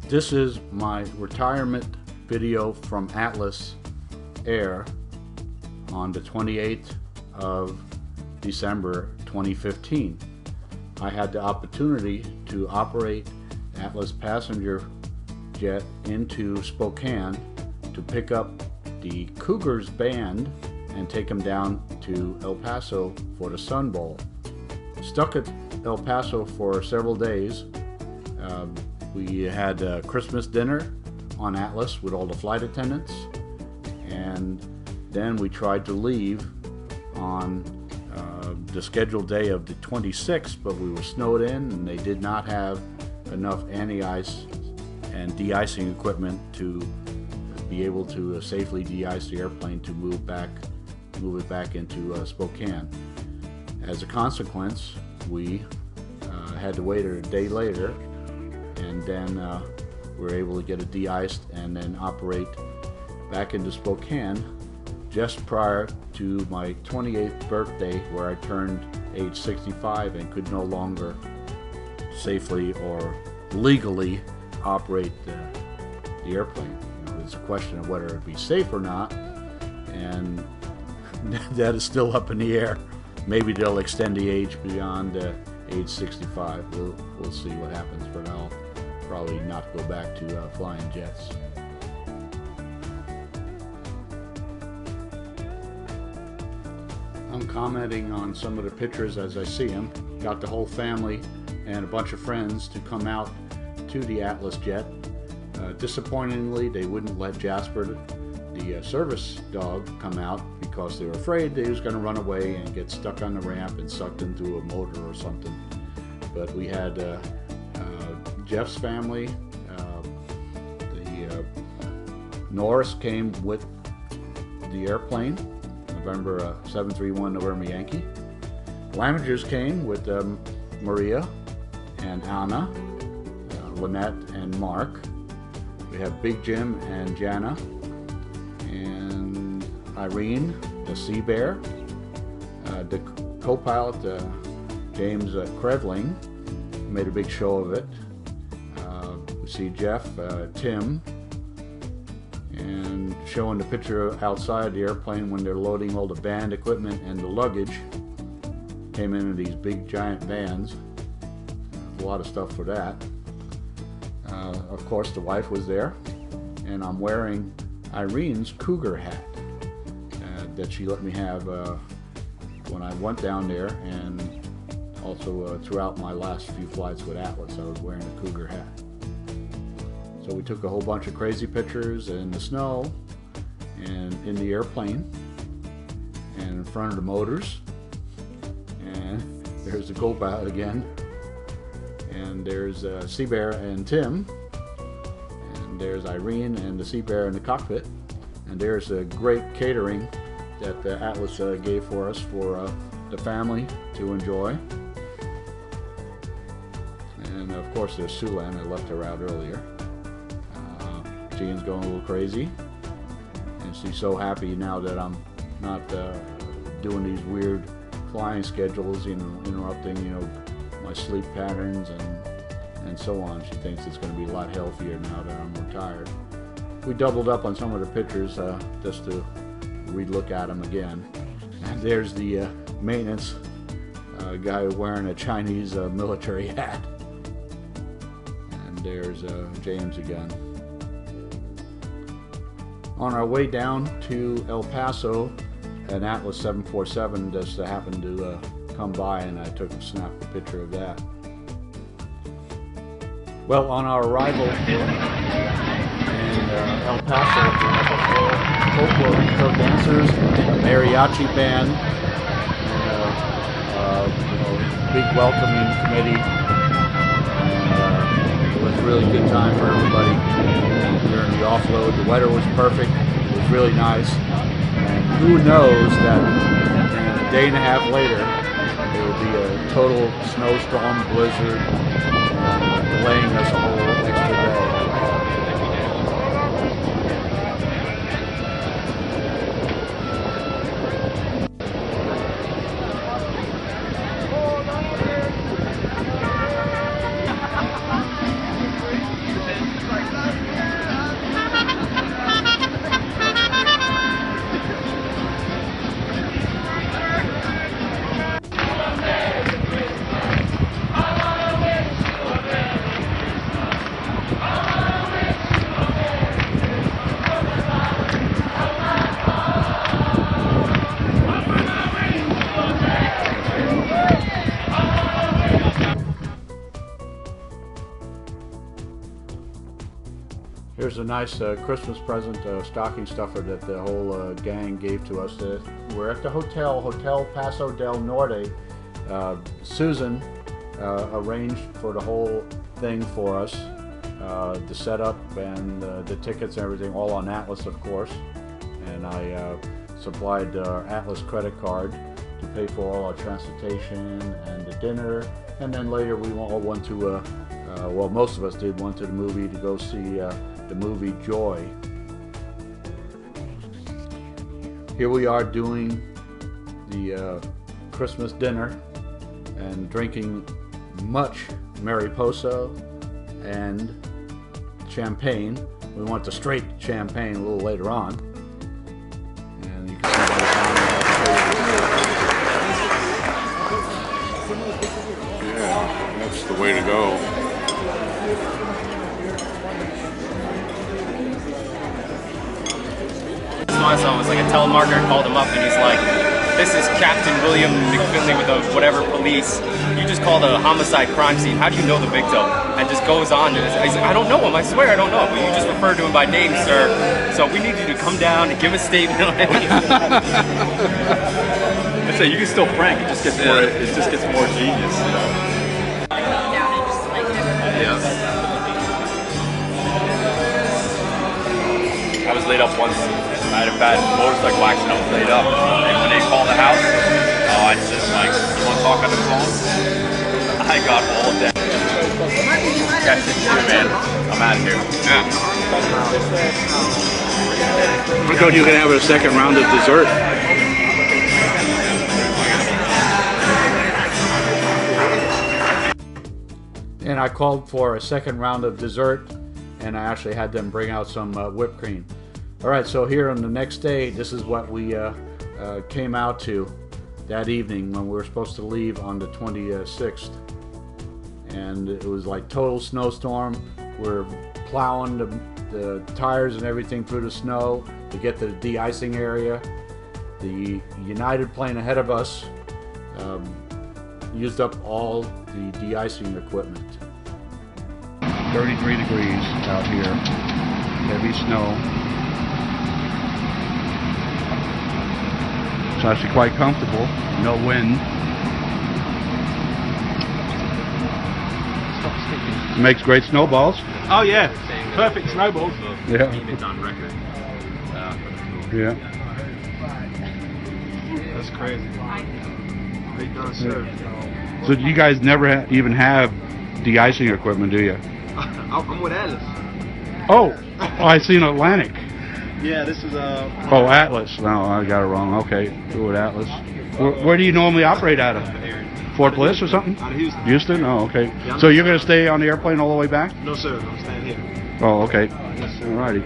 This is my retirement video from Atlas Air on the 28th of December 2015. I had the opportunity to operate Atlas passenger jet into Spokane to pick up the Cougars band and take them down to El Paso for the Sun Bowl. Stuck at El Paso for several days. We had a Christmas dinner on Atlas with all the flight attendants, and then we tried to leave on the scheduled day of the 26th, but we were snowed in and they did not have enough anti-ice and de-icing equipment to be able to safely de-ice the airplane to move it back into Spokane. As a consequence, we had to wait a day later, and then we were able to get it de-iced and then operate back into Spokane just prior to my 28th birthday, where I turned age 65 and could no longer safely or legally operate the airplane. It's a question of whether it'd be safe or not, and that is still up in the air. Maybe they'll extend the age beyond age 65. We'll see what happens, but I'll probably not go back to flying jets. I'm commenting on some of the pictures as I see them. Got the whole family and a bunch of friends to come out to the Atlas jet. Disappointingly, they wouldn't let Jasper, the service dog, come out because they were afraid that he was going to run away and get stuck on the ramp and sucked into a motor or something. But we had Jeff's family. Norris came with the airplane, November 731 November Yankee. Lamagers came with Maria and Anna, Lynette and Mark. We have Big Jim and Jana, and Irene, the Sea Bear, the co-pilot James Krevling made a big show of it. We see Jeff, Tim, and showing the picture outside the airplane when they're loading all the band equipment and the luggage. Came in these big giant vans. A lot of stuff for that. Of course, the wife was there, and I'm wearing Irene's Cougar hat that she let me have when I went down there, and also throughout my last few flights with Atlas, I was wearing a Cougar hat. So we took a whole bunch of crazy pictures in the snow and in the airplane and in front of the motors. And there's the co-pilot again. And there's Sea Bear and Tim. And there's Irene and the Sea Bear in the cockpit. And there's a great catering that Atlas gave for us for the family to enjoy. And of course there's Sulan. I left her out earlier. Jean's going a little crazy, and she's so happy now that I'm not doing these weird flying schedules, interrupting, my sleep patterns and so on. She thinks it's going to be a lot healthier now that I'm retired. We doubled up on some of the pictures just to re-look at them again. And there's the maintenance guy wearing a Chinese military hat. And there's James again. On our way down to El Paso, an Atlas 747 just happened to come by, and I took a snap picture of that. Well, on our arrival in El Paso, folklore dancers, a mariachi band, and big welcoming committee. And, it was a really good time for everybody. During the offload, the weather was perfect. It was really nice, and who knows that a day and a half later there will be a total snowstorm, blizzard, delaying us a whole extra day. Here's a nice Christmas present, stocking stuffer that the whole gang gave to us. We're at the Hotel Paso del Norte. Susan arranged for the whole thing for us, the setup and the tickets and everything, all on Atlas, of course. And I supplied our Atlas credit card to pay for all our transportation and the dinner. And then later we all went to, well, most of us did, went to the movie to go see the movie Joy. Here we are doing the Christmas dinner and drinking much Mariposa and champagne. We want the straight champagne a little later on. And you can see by the time. Yeah, that's the way to go. I saw it was like a telemarketer called him up and he's like, "This is Captain William McFinley with the whatever police. You just called a homicide crime scene. How do you know the victim?" And just goes on. And he's like, "I don't know him. I swear I don't know him. But you just referred to him by name, sir. So we need you to come down and give a statement." I say you can still prank. It just gets more. It just gets more genius. You know? Yes. I was laid up once. I had a bad motorcycle accident. I was laid up. And when they called the house, I just like, "You want to talk on the phone?" I got all of that. That's it, man. I'm out of here. Yeah. I thought you were going to have a second round of dessert. And I called for a second round of dessert, and I actually had them bring out some whipped cream. All right, so here on the next day, this is what we came out to that evening when we were supposed to leave on the 26th. And it was like total snowstorm. We're plowing the tires and everything through the snow to get to the de-icing area. The United plane ahead of us used up all the de-icing equipment. 33 degrees out here, heavy snow. It's actually quite comfortable, no wind. Makes great snowballs. Oh yeah, perfect snowballs. Yeah. Yeah. That's crazy. They done served. So you guys never even have de-icing equipment, do you? I'm with Atlas. Oh, I see an Atlantic. Yeah, this is Oh, Atlas. No, I got it wrong. Okay, go with Atlas. Where do you normally operate out of? Fort Bliss or something? Out of Houston. Houston? Oh, okay. Yeah, So you're going to stay on the airplane all the way back? No sir, I'm staying here. Oh, okay. Alrighty.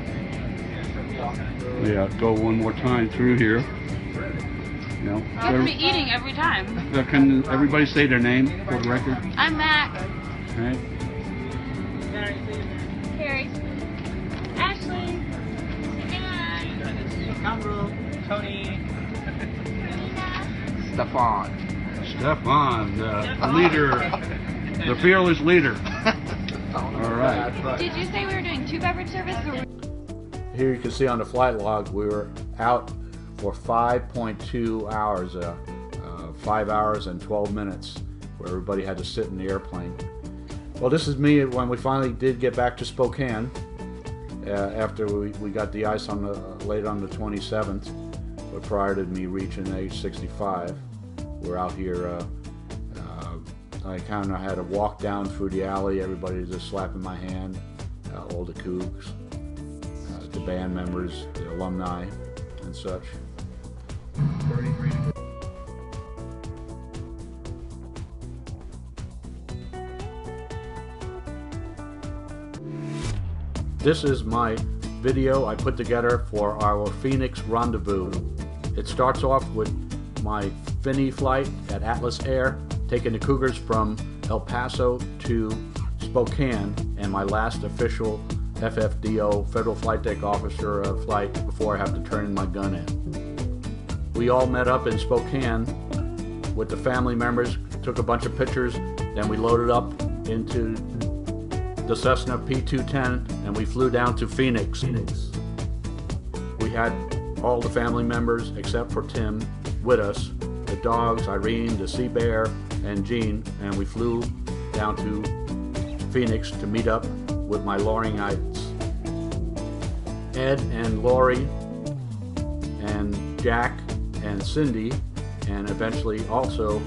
Yeah, go one more time through here. You know, You have to be eating every time. can everybody say their name for the record? I'm Mac. All right. Carrie. Ashley. Tony. Stefan, the leader, the fearless leader. All right. Did you say we were doing 2 beverage service? Or... Here you can see on the flight log we were out for 5.2 hours, 5 hours and 12 minutes, where everybody had to sit in the airplane. Well, this is me when we finally did get back to Spokane after we got the ice on the late on the 27th, but prior to me reaching age 65. We're out here. I kind of had to walk down through the alley. Everybody just slapping my hand. All the Cougs, the band members, the alumni, and such. This is my video I put together for our Phoenix rendezvous. It starts off with my Finney flight at Atlas Air, taking the Cougars from El Paso to Spokane, and my last official FFDO, Federal Flight Deck Officer flight before I have to turn my gun in. We all met up in Spokane with the family members, took a bunch of pictures, then we loaded up into the Cessna P210 and we flew down to Phoenix. We had all the family members except for Tim with us, the dogs, Irene, the sea bear, and Jean, and we flew down to Phoenix to meet up with my Loringites. Ed and Lori and Jack and Cindy, and eventually also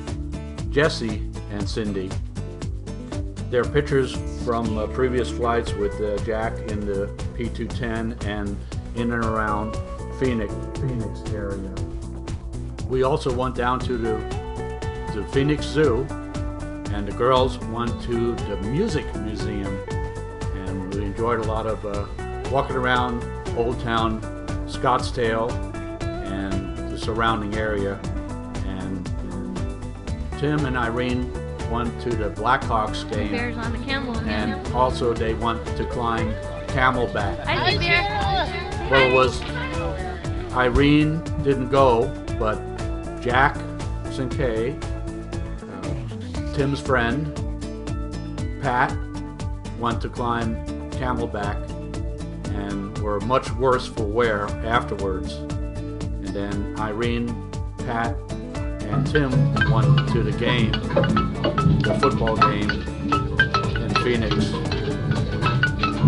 Jesse and Cindy. There are pictures from previous flights with Jack in the P210 and in and around Phoenix area. We also went down to the Phoenix Zoo, and the girls went to the Music Museum, and we enjoyed a lot of walking around Old Town Scottsdale and the surrounding area. And Tim and Irene went to the Blackhawks game. Bears on the camel. And also they went to climb Camelback. I see bear. Well, it was Irene didn't go, but Jack Sinkay, Tim's friend, Pat, went to climb Camelback and were much worse for wear afterwards. And then Irene, Pat, and Tim went to the game, the football game in Phoenix.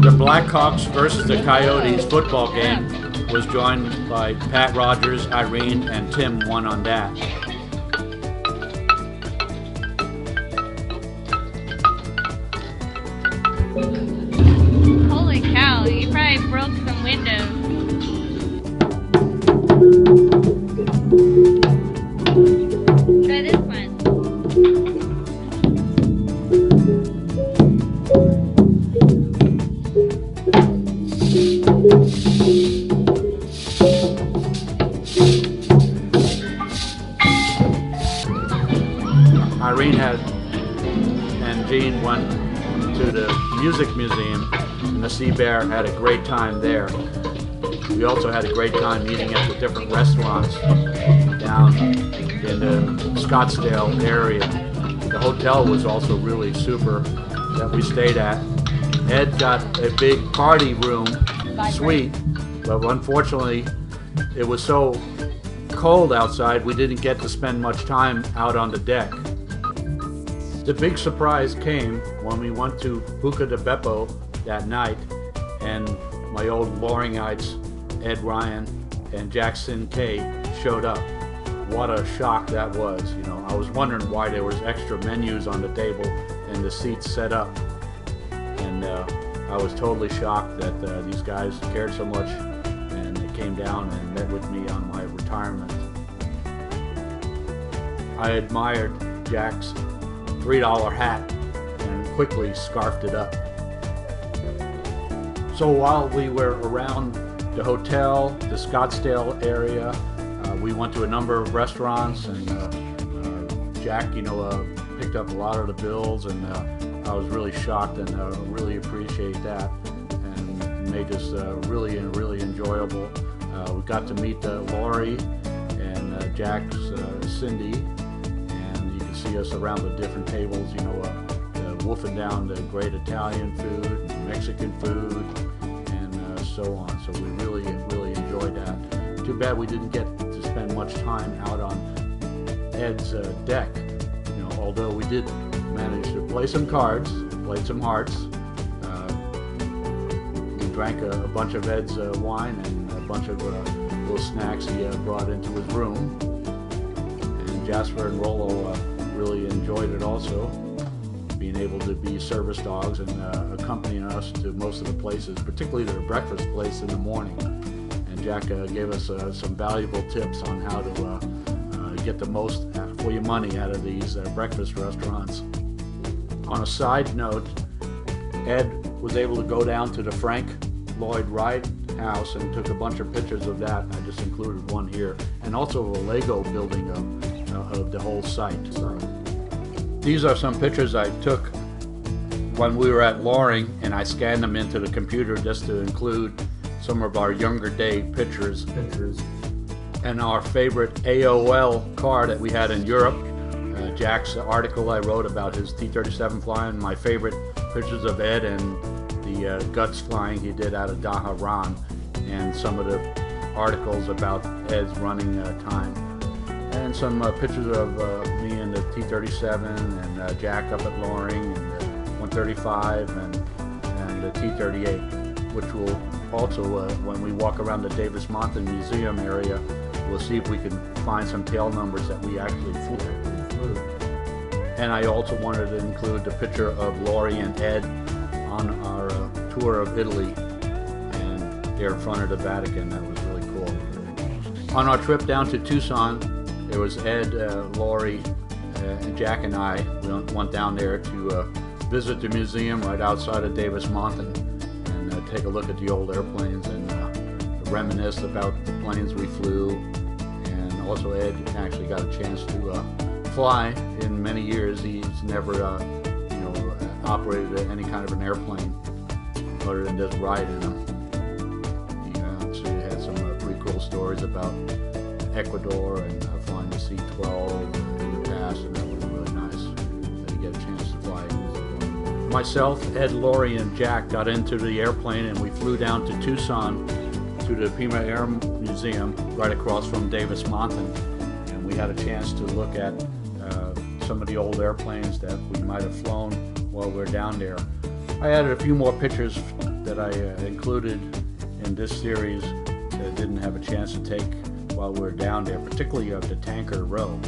The Blackhawks versus the Coyotes football game was joined by Pat Rogers, Irene, and Tim won on that. Holy cow, you probably broke some windows. Try this one. Irene and Jean went to the Music Museum, and the Sea Bear had a great time there. We also had a great time eating at the different restaurants down in the Scottsdale area. The hotel was also really super that we stayed at. Ed got a big party room suite, but unfortunately it was so cold outside we didn't get to spend much time out on the deck. The big surprise came when we went to Buca de Beppo that night, and my old Loringites, Ed Ryan and Jackson K, showed up. What a shock that was. You know, I was wondering why there was extra menus on the table and the seats set up, and I was totally shocked that these guys cared so much, and they came down and met with me on my retirement. I admired Jack's $3 hat and quickly scarfed it up. So while we were around the hotel, the Scottsdale area, we went to a number of restaurants, and Jack, picked up a lot of the bills, and I was really shocked and really appreciate that, and made this really enjoyable. We got to meet Lori and Jack's Cindy, and you can see us around the different tables, wolfing down the great Italian food, Mexican food, and so on. So we really enjoyed that. Too bad we didn't get to spend much time out on Ed's deck. Although we did manage to play some cards, played some hearts. We drank a bunch of Ed's wine and a bunch of little snacks he brought into his room. And Jasper and Rollo really enjoyed it also, being able to be service dogs and accompanying us to most of the places, particularly the breakfast place in the morning. And Jack gave us some valuable tips on how to get the most for your money out of these breakfast restaurants. On a side note, Ed was able to go down to the Frank Lloyd Wright house and took a bunch of pictures of that. I just included one here, and also of a Lego building of the whole site. These are some pictures I took when we were at Loring, and I scanned them into the computer just to include some of our younger day pictures. And our favorite AOL car that we had in Europe. Jack's article I wrote about his T-37 flying, my favorite pictures of Ed and the guts flying he did out of Daharan, and some of the articles about Ed's running time, and some pictures of me and the T-37 and Jack up at Loring and the 135 and the T-38, which will also, when we walk around the Davis-Monthan Museum area, we'll see if we can find some tail numbers that we actually flew. And I also wanted to include the picture of Laurie and Ed on our tour of Italy, and they're in front of the Vatican. That was really cool. On our trip down to Tucson, there was Ed, Laurie, and Jack and I. We went down there to visit the museum right outside of Davis-Monthan and take a look at the old airplanes and reminisce about the planes we flew. And also Ed actually got a chance to fly in many years. He's never operated any kind of an airplane other than just riding them. So he had some pretty cool stories about Ecuador and flying the C-12 in the past, and that was really nice that he got a chance to fly. Myself, Ed, Laurie, and Jack got into the airplane and we flew down to Tucson to the Pima Air Museum right across from Davis-Monthan, and we had a chance to look at some of the old airplanes that we might have flown while we were down there. I added a few more pictures that I included in this series that I didn't have a chance to take while we were down there, particularly of the tanker row.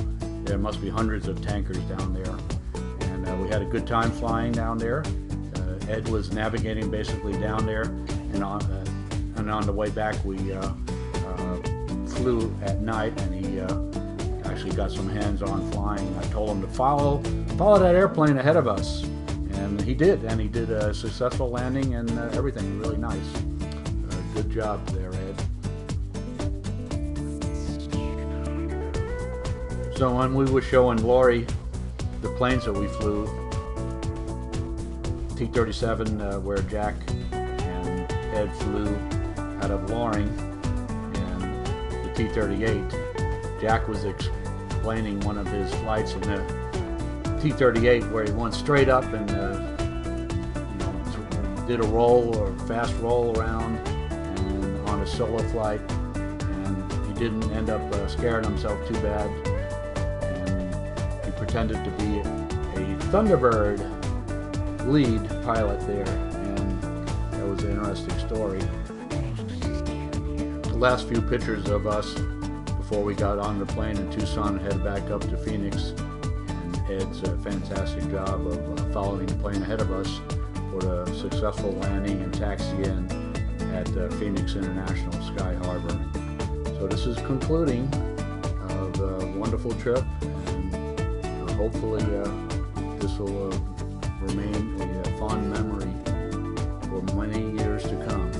There must be hundreds of tankers down there, and we had a good time flying down there. Ed was navigating basically down there, and on the way back we flew at night, and he actually got some hands-on flying. I told him to follow that airplane ahead of us, and he did a successful landing and everything. Really nice. Good job there, Ed. So when we were showing Laurie the planes that we flew, T-37 where Jack and Ed flew out of Loring, and the T-38, Jack was explaining one of his flights in the T-38 where he went straight up and did a roll or fast roll around and on a solo flight, and he didn't end up scaring himself too bad, and he pretended to be a Thunderbird lead pilot there, and that was an interesting story. The last few pictures of us before we got on the plane in Tucson and headed back up to Phoenix, and Ed's fantastic job of following the plane ahead of us for the successful landing and taxi-in at Phoenix International Sky Harbor. So this is concluding of a wonderful trip, and hopefully this will remain a fond memory for many years to come.